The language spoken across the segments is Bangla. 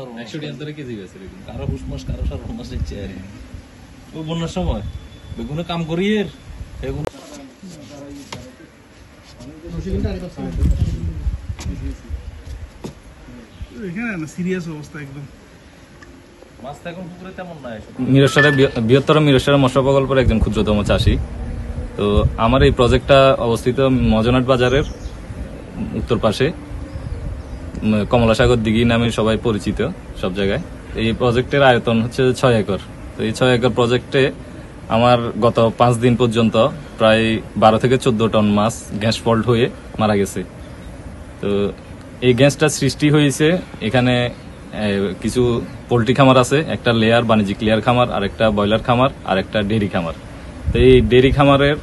100 টাকা কেজি গেছে, কারো হুশ মাস কারো সর্বনাশ নিচ্ছে। ও বন্যার সময় বেগুনে কাম করি এর বেগুন সিরিয়াস অবস্থা একদম। বৃহত্তর মিরসরাই মৎস্য প্রকল্পের একজন ক্ষুদ্রতম চাষী। তো আমার এই প্রজেক্টটা অবস্থিত মজনাট বাজারের উত্তর পাশে, কমলাসাগর দিঘি নামে সবাই পরিচিত সব জায়গায়। এই প্রজেক্টের আয়তন হচ্ছে 6 একর। তো এই 6 একর প্রজেক্টে আমার গত 5 দিন পর্যন্ত প্রায় 12 থেকে 14 টন মাছ গ্যাস ফল্ট হয়ে মারা গেছে। তো এই গ্যাসটা সৃষ্টি হয়েছে এখানে কিছু পোল্ট্রি খামার আছে, একটা লেয়ার বাণিজ্যিক লেয়ার খামার, আর একটা ব্রয়লার খামার, আর একটা ডেয়ারি খামার। তো এই ডেয়ারি খামারের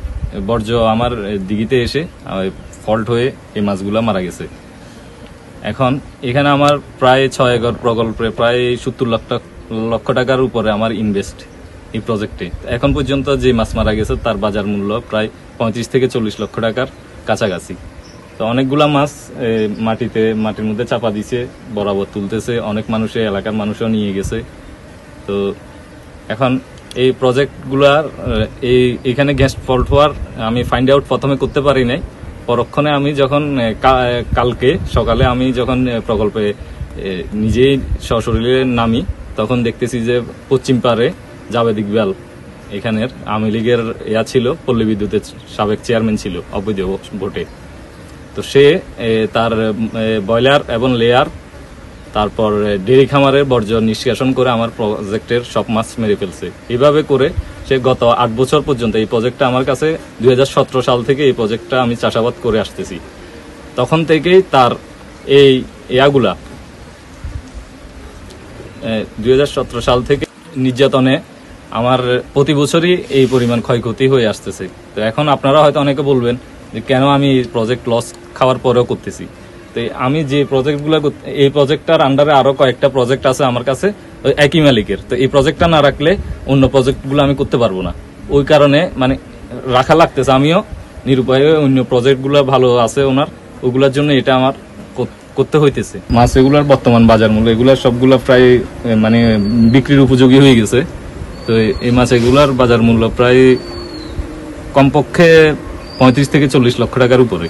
বর্জ্য আমার দিঘিতে এসে ফল্ট হয়ে এই মাছগুলা মারা গেছে। এখন এখানে আমার প্রায় 6 একর প্রকল্পে প্রায় 70 লক্ষ টাকার উপরে আমার ইনভেস্ট এই প্রজেক্টে। এখন পর্যন্ত যে মাছ মারা গেছে তার বাজার মূল্য প্রায় 35 থেকে 40 লক্ষ টাকার কাছাকাছি। তো অনেকগুলা মাছ মাটির মধ্যে চাপা দিছে, বরাবর তুলতেছে, অনেক মানুষে এলাকার মানুষও নিয়ে গেছে। তো এখন এই প্রজেক্টগুলার এখানে গ্যাস ফল্ট হওয়ার আমি ফাইন্ড আউট প্রথমে করতে পারি নাই। পরক্ষণে আমি যখন কালকে সকালে আমি যখন প্রকল্পে নিজেই সশরীরে নামি, তখন দেখতেছি যে পশ্চিম পারে জাবেদ ইকবাল এখানের আওয়ামী লীগের ছিল, পল্লী বিদ্যুতের সাবেক চেয়ারম্যান ছিল অবৈধ ভোটে। তো সে তার ব্রয়লার এবং লেয়ার, তারপর ডেয়ারি খামারের বর্জ্য নিষ্কাশন করে আমার প্রজেক্টের সব মাছ মেরে ফেলছে। এইভাবে করে সে গত 8 বছর পর্যন্ত এই প্রজেক্টটা আমার কাছে 2017 সাল থেকে এই প্রজেক্টটা আমি চাষাবাদ করে আসতেছি। তখন থেকেই তার এই ইয়াগুলা 2017 সাল থেকে নির্যাতনে আমার প্রতি বছরই এই পরিমাণ ক্ষয়ক্ষতি হয়ে আসতেছে। তো এখন আপনারা হয়তো অনেকে বলবেন যে কেন আমি প্রজেক্ট লস খাওয়ার পরেও করতেছি। তো আমি যে প্রজেক্টগুলো, এই প্রজেক্টটার আন্ডারে আরো কয়েকটা প্রজেক্ট আছে আমার কাছে একই মালিকের। তো এই প্রজেক্টটা না রাখলে অন্য প্রজেক্টগুলো আমি করতে পারবো না, ওই কারণে মানে রাখা লাগতেছে। আমিও নিরুপায়, অন্য প্রজেক্টগুলো ভালো আছে ওনার, ওগুলোর জন্য এটা আমার করতে হইতেছে। মাছ এগুলার বর্তমান বাজার মূল্য এগুলার সবগুলো প্রায় মানে বিক্রির উপযোগী হয়ে গেছে। তো এই মাছ এগুলার বাজার মূল্য প্রায় কমপক্ষে 35 থেকে 40 লক্ষ টাকার উপরে।